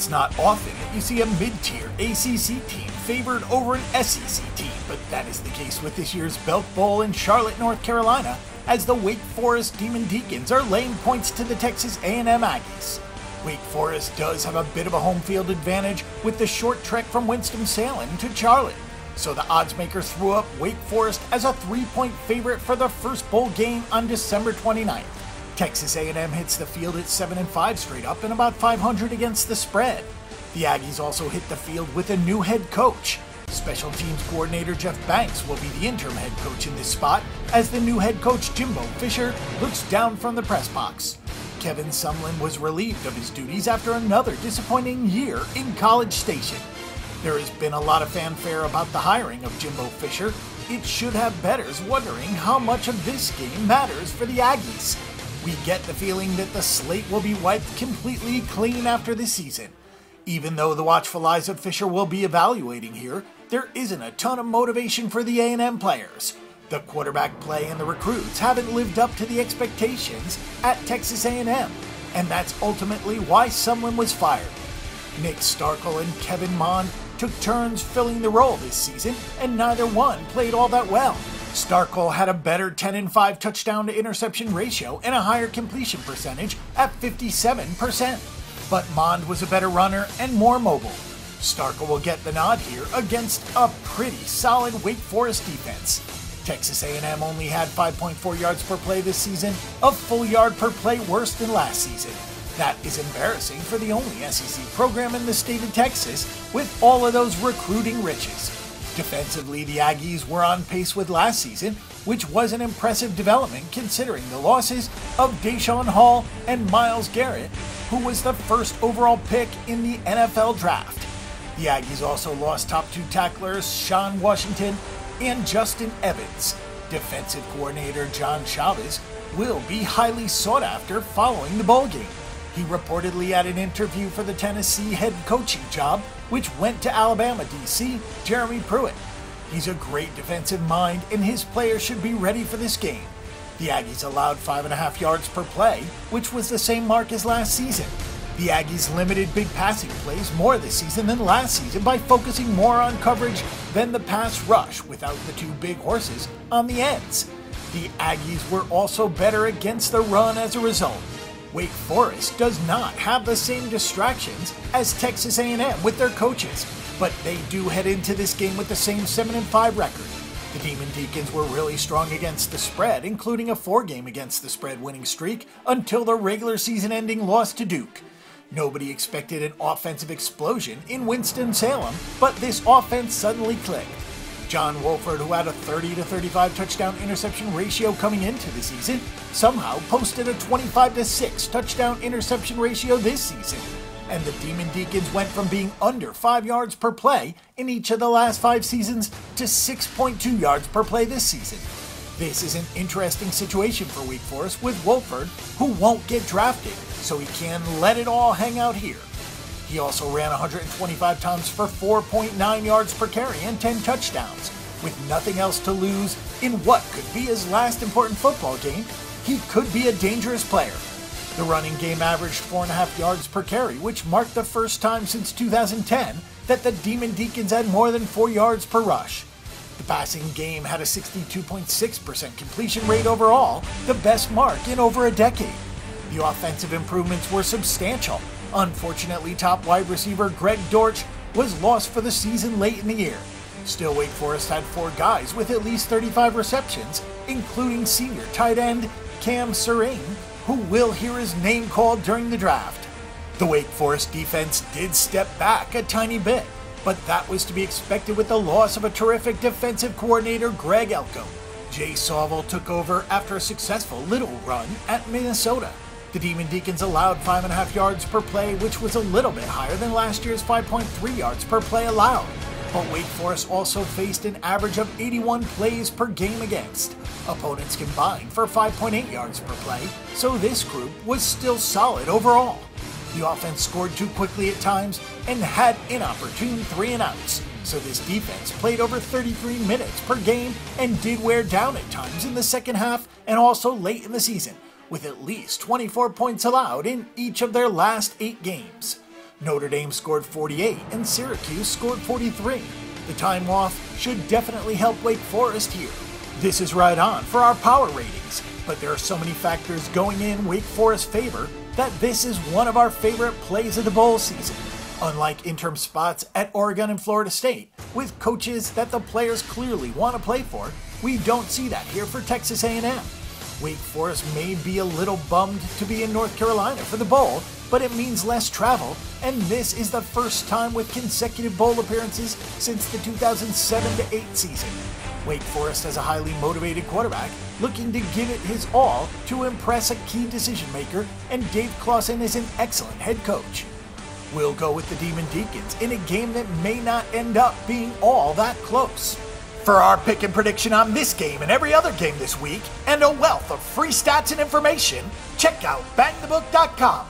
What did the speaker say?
It's not often that you see a mid-tier ACC team favored over an SEC team, but that is the case with this year's Belk Bowl in Charlotte, North Carolina, as the Wake Forest Demon Deacons are laying points to the Texas A&M Aggies. Wake Forest does have a bit of a home field advantage with the short trek from Winston-Salem to Charlotte, so the oddsmakers threw up Wake Forest as a 3-point favorite for the first bowl game on December 29th. Texas A&M hits the field at 7-5 straight up and about 500 against the spread. The Aggies also hit the field with a new head coach. Special teams coordinator Jeff Banks will be the interim head coach in this spot as the new head coach Jimbo Fisher looks down from the press box. Kevin Sumlin was relieved of his duties after another disappointing year in College Station. There has been a lot of fanfare about the hiring of Jimbo Fisher. It should have bettors wondering how much of this game matters for the Aggies. We get the feeling that the slate will be wiped completely clean after this season. Even though the watchful eyes of Fisher will be evaluating here, there isn't a ton of motivation for the A&M players. The quarterback play and the recruits haven't lived up to the expectations at Texas A&M, and that's ultimately why Sumlin was fired. Nick Starkel and Kevin Mond took turns filling the role this season, and neither one played all that well. Starkel had a better 10-5 touchdown to interception ratio and a higher completion percentage at 57%. But Mond was a better runner and more mobile. Starkel will get the nod here against a pretty solid Wake Forest defense. Texas A&M only had 5.4 yards per play this season, a full yard per play worse than last season. That is embarrassing for the only SEC program in the state of Texas with all of those recruiting riches. Defensively, the Aggies were on pace with last season, which was an impressive development considering the losses of Deshaun Hall and Myles Garrett, who was the first overall pick in the NFL draft. The Aggies also lost top 2 tacklers Sean Washington and Justin Evans. Defensive coordinator John Chavez will be highly sought after following the bowl game. He reportedly had an interview for the Tennessee head coaching job, which went to Alabama DC Jeremy Pruitt. He's a great defensive mind, and his players should be ready for this game. The Aggies allowed 5.5 yards per play, which was the same mark as last season. The Aggies limited big passing plays more this season than last season by focusing more on coverage than the pass rush without the 2 big horses on the ends. The Aggies were also better against the run as a result. Wake Forest does not have the same distractions as Texas A&M with their coaches, but they do head into this game with the same 7-5 record. The Demon Deacons were really strong against the spread, including a 4-game against the spread winning streak until the regular season-ending loss to Duke. Nobody expected an offensive explosion in Winston-Salem, but this offense suddenly clicked. John Wolford, who had a 30-35 touchdown interception ratio coming into the season, somehow posted a 25-6 touchdown interception ratio this season. And the Demon Deacons went from being under 5 yards per play in each of the last 5 seasons to 6.2 yards per play this season. This is an interesting situation for Wake Forest with Wolford, who won't get drafted, so he can let it all hang out here. He also ran 125 times for 4.9 yards per carry and 10 touchdowns. With nothing else to lose in what could be his last important football game, he could be a dangerous player. The running game averaged 4.5 yards per carry, which marked the first time since 2010 that the Demon Deacons had more than 4 yards per rush. The passing game had a 62.6% completion rate overall, the best mark in over a decade. The offensive improvements were substantial. Unfortunately, top wide receiver Greg Dortch was lost for the season late in the year. Still, Wake Forest had 4 guys with at least 35 receptions, including senior tight end Cam Serene, who will hear his name called during the draft. The Wake Forest defense did step back a tiny bit, but that was to be expected with the loss of a terrific defensive coordinator Greg Elko. Jay Sawville took over after a successful little run at Minnesota. The Demon Deacons allowed 5.5 yards per play, which was a little bit higher than last year's 5.3 yards per play allowed. But Wake Forest also faced an average of 81 plays per game against. Opponents combined for 5.8 yards per play, so this group was still solid overall. The offense scored too quickly at times and had inopportune 3-and-outs, so this defense played over 33 minutes per game and did wear down at times in the second half and also late in the season, with at least 24 points allowed in each of their last 8 games. Notre Dame scored 48 and Syracuse scored 43. The time off should definitely help Wake Forest here. This is right on for our power ratings, but there are so many factors going in Wake Forest's favor that this is one of our favorite plays of the bowl season. Unlike interim spots at Oregon and Florida State, with coaches that the players clearly want to play for, we don't see that here for Texas A&M. Wake Forest may be a little bummed to be in North Carolina for the bowl, but it means less travel, and this is the first time with consecutive bowl appearances since the 2007-8 season. Wake Forest has a highly motivated quarterback looking to give it his all to impress a key decision maker, and Dave Clawson is an excellent head coach. We'll go with the Demon Deacons in a game that may not end up being all that close. For our pick and prediction on this game and every other game this week, and a wealth of free stats and information, check out bangthebook.com.